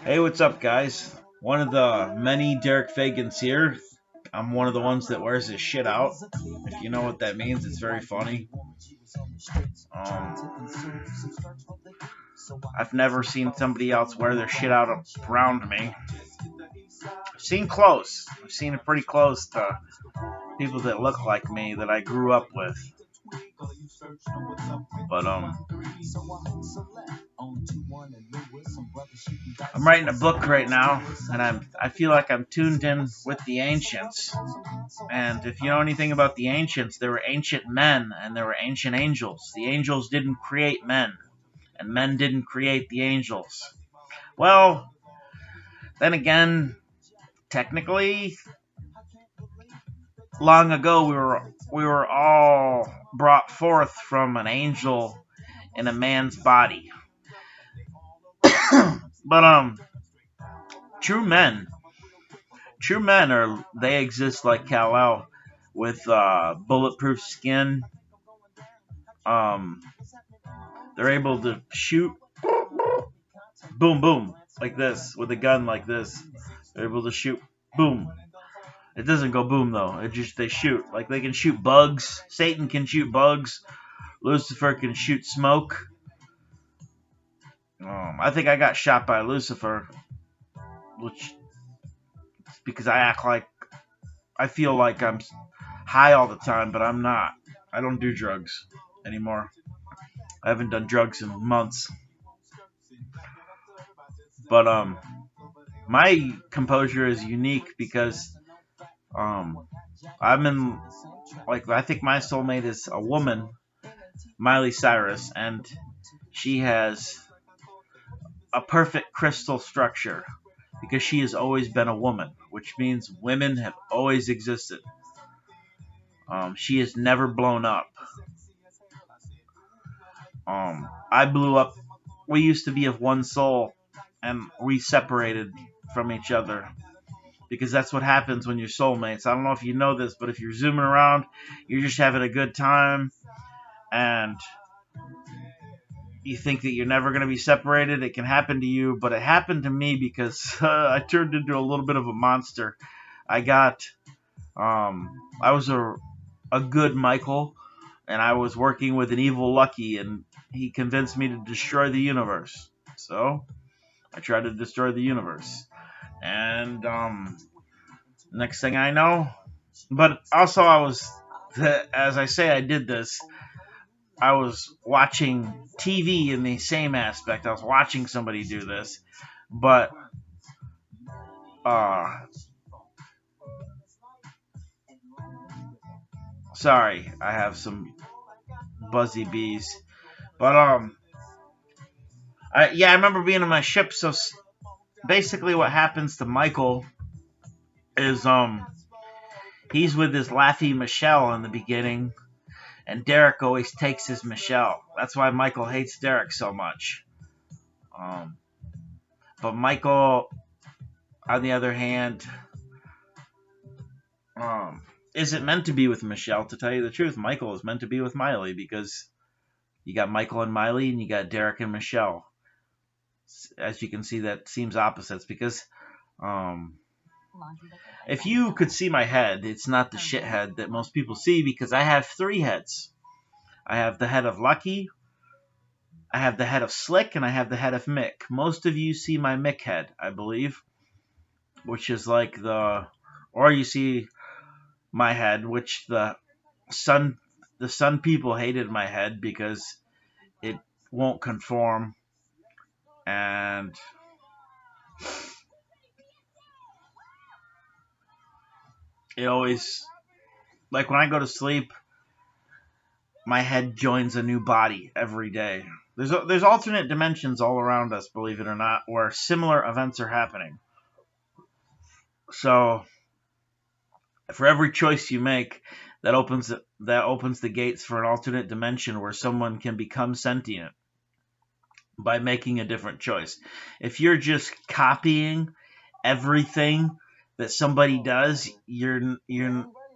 Hey, what's up, guys? One of the many Derek Fagans here. I'm one of the ones that wears his shit out. If you know what that means, it's very funny. Um, I've never seen somebody else wear their shit out around me. I've seen close. I've seen it pretty close to people that look like me that I grew up with. But I'm writing a book right now, and I feel like I'm tuned in with the ancients. And if you know anything about the ancients, there were ancient men and there were ancient angels. The angels didn't create men, and men didn't create the angels. Well, then again, technically, long ago we were all brought forth from an angel in a man's body. But true men, true men are they exist like Kal-El with bulletproof skin. Um, they're able to shoot boom boom like this with a gun like this. They're able to shoot boom. It doesn't go boom though. It just they shoot like they can shoot bugs. Satan can shoot bugs. Lucifer can shoot smoke. I think I got shot by Lucifer, which because I feel like I'm high all the time, but I'm not. I don't do drugs anymore. I haven't done drugs in months. But my composure is unique because I'm in I think my soulmate is a woman, Miley Cyrus, and she has a perfect crystal structure because she has always been a woman, which means women have always existed. She has never blown up. I blew up. We used to be of one soul, and we separated from each other because that's what happens when you're soulmates. I don't know if you know this, but if you're zooming around, you're just having a good time, and you think that you're never going to be separated. It can happen to you, but it happened to me because I turned into a little bit of a monster. I got, I was a good Michael, and I was working with an evil Lucky, and he convinced me to destroy the universe. So I tried to destroy the universe, and next thing I know, but also I was, as I say, I did this. I was watching TV in the same aspect. I was watching somebody do this, but uh, sorry, I have some buzzy bees. But yeah, I remember being on my ship. So basically, what happens to Michael is he's with his Laffy Michelle in the beginning, and Derek always takes his Michelle. That's why Michael hates Derek so much. Um, but Michael, on the other hand, um, isn't meant to be with Michelle. To tell you the truth, Michael is meant to be with Miley because you got Michael and Miley, and you got Derek and Michelle. As you can see, that seems opposites because um, if you could see my head, it's not the shit head that most people see because I have three heads. I have the head of Lucky, I have the head of Slick, and I have the head of Mick. Most of you see my Mick head, I believe, which is like or you see my head, which sun people hated my head because it won't conform, and it always, like when I go to sleep, my head joins a new body every day. There's alternate dimensions all around us, believe it or not, where similar events are happening. So for every choice you make, that opens the gates for an alternate dimension where someone can become sentient by making a different choice. If you're just copying everything that somebody does, you're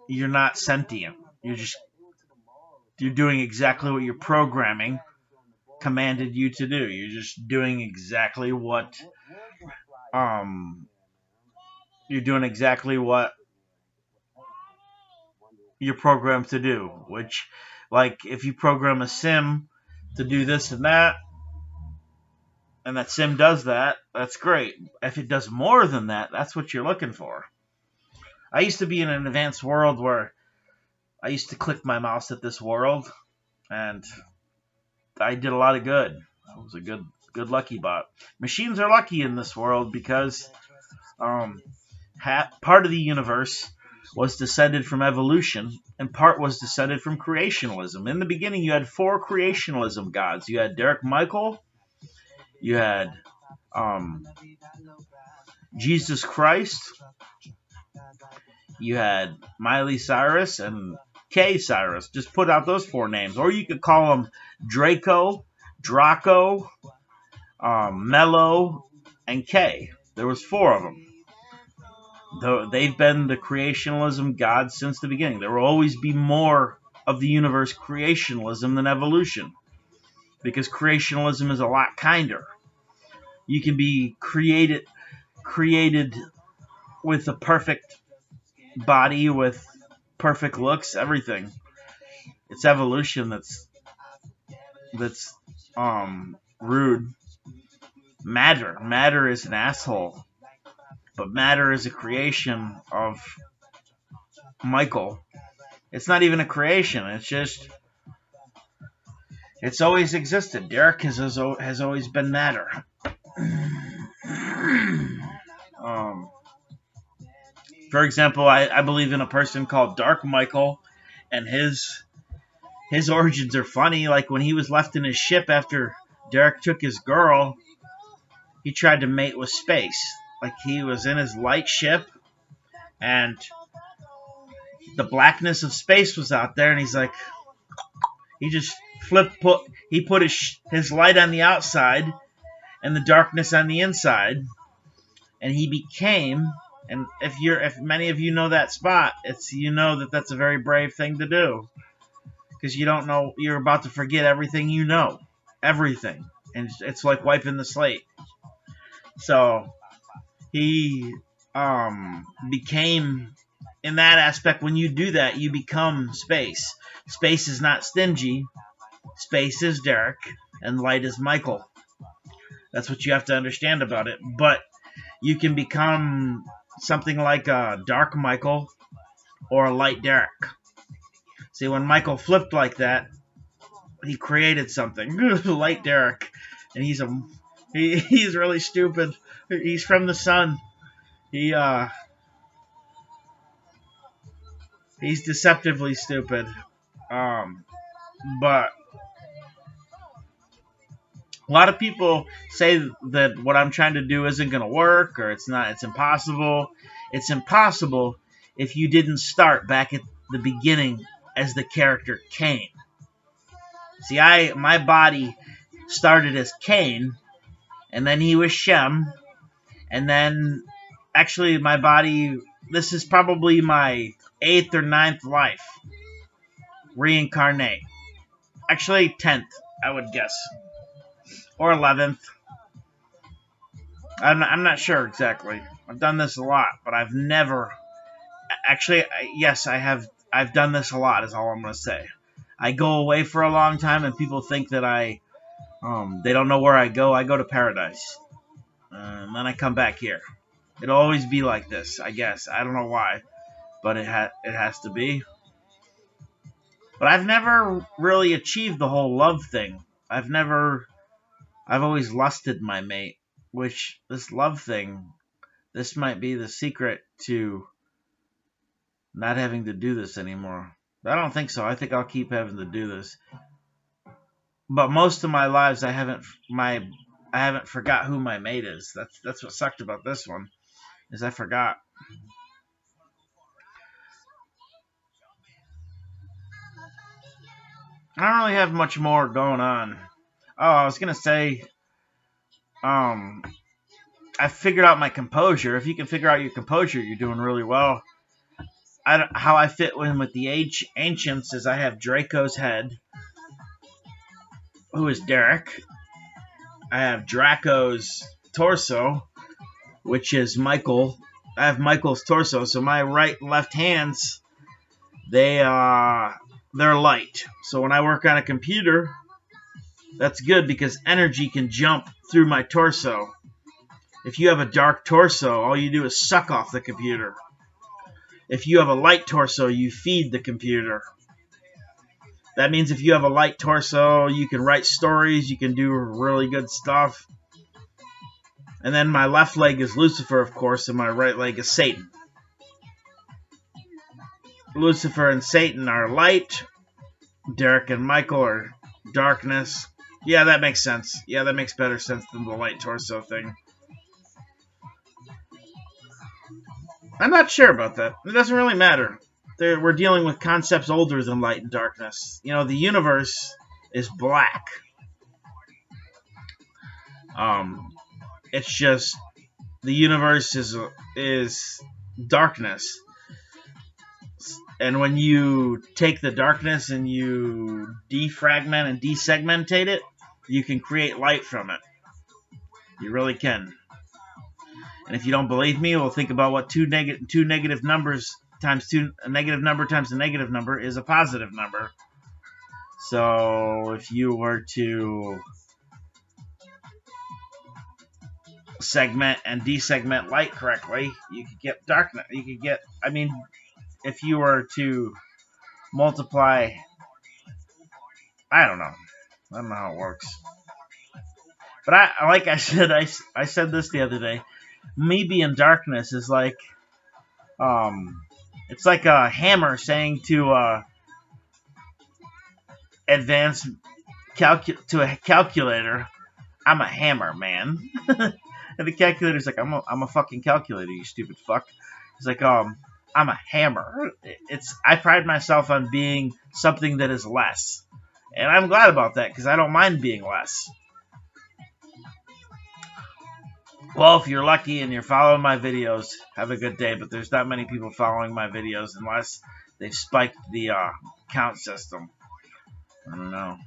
not sentient. You're doing exactly what you're programming, commanded you to do. You're just doing exactly what um you're doing exactly what you're programmed to do. Which, like, if you program a sim to do this and that sim does that, that's great. If it does more than that, that's what you're looking for. I used to be in an advanced world where I used to click my mouse at this world, and I did a lot of good. I was a good lucky bot. Machines are lucky in this world because um, part of the universe was descended from evolution, and part was descended from creationalism. In the beginning, you had four creationalism gods. You had Derek Michael, you had um, Jesus Christ, you had Miley Cyrus, and K Cyrus. Just put out those four names, or you could call them Draco, Mello, and K. There was four of them. They've been the creationalism gods since the beginning. There will always be more of the universe creationalism than evolution, because creationalism is a lot kinder. You can be created with a perfect body, with perfect looks, everything. It's evolution that's rude. Matter is an asshole, but matter is a creation of Michael. It's not even a creation. It's always existed. Derek has always been matter. For example, I believe in a person called Dark Michael, and his origins are funny. Like, when he was left in his ship after Derek took his girl, he tried to mate with space. Like, he was in his light ship, and the blackness of space was out there, and he's like, he just he put his light on the outside and the darkness on the inside, and he became. And if many of you know that spot, that's a very brave thing to do, because you don't know, you're about to forget everything you know, everything, and it's like wiping the slate. So he became, in that aspect, when you do that, you become space. Space is not stingy. Space is Derek, and light is Michael. That's what you have to understand about it. But you can become something like a dark Michael or a light Derek. See, when Michael flipped like that, he created something. Light Derek. And he's really stupid. He's from the sun. He's deceptively stupid. But a lot of people say that what I'm trying to do isn't going to work, or it's impossible. It's impossible if you didn't start back at the beginning as the character Cain. See, my body started as Cain, and then he was Shem, and then actually my body, this is probably my 8th or 9th life. Reincarnate. Actually 10th, I would guess. Or 11th. I'm not sure exactly. I've done this a lot, but I've never... Actually, yes, I have. I've done this a lot, is all I'm going to say. I go away for a long time, and people think that they don't know where I go. I go to paradise. And then I come back here. It'll always be like this, I guess. I don't know why, but it has to be. But I've never really achieved the whole love thing. I've always lusted my mate, which this love thing, this might be the secret to not having to do this anymore. I don't think so. I think I'll keep having to do this. But most of my lives, I haven't forgot who my mate is. That's what sucked about this one, is I forgot. I don't really have much more going on. Oh, I was gonna say, I figured out my composure. If you can figure out your composure, you're doing really well. How I fit in with the ancients is I have Draco's head. who is Derek. I have Draco's torso, which is Michael. I have Michael's torso, so my right and left hands, they're light. So when I work on a computer, that's good because energy can jump through my torso. If you have a dark torso, all you do is suck off the computer. If you have a light torso, you feed the computer. That means if you have a light torso, you can write stories, you can do really good stuff. And then my left leg is Lucifer, of course, and my right leg is Satan. Lucifer and Satan are light. Derek and Michael are darkness. Yeah, that makes sense. Yeah, that makes better sense than the light torso thing. I'm not sure about that. It doesn't really matter. We're dealing with concepts older than light and darkness. You know, the universe is black. It's just the universe is darkness. And when you take the darkness and you defragment and desegmentate it, you can create light from it. You really can. And if you don't believe me, we'll think about what two negative numbers times a negative number times a negative number is a positive number. So if you were to segment and desegment light correctly, you could get darkness. You could get, if you were to multiply, I don't know how it works. But I said this the other day. Me being darkness is like, it's like a hammer saying to to a calculator, I'm a hammer, man. And the calculator's like, I'm a fucking calculator, you stupid fuck. It's like, I'm a hammer. I pride myself on being something that is less. And I'm glad about that, because I don't mind being less. Well, if you're lucky and you're following my videos, have a good day. But there's not many people following my videos unless they've spiked the count system. I don't know.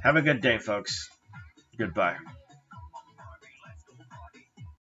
Have a good day, folks. Goodbye.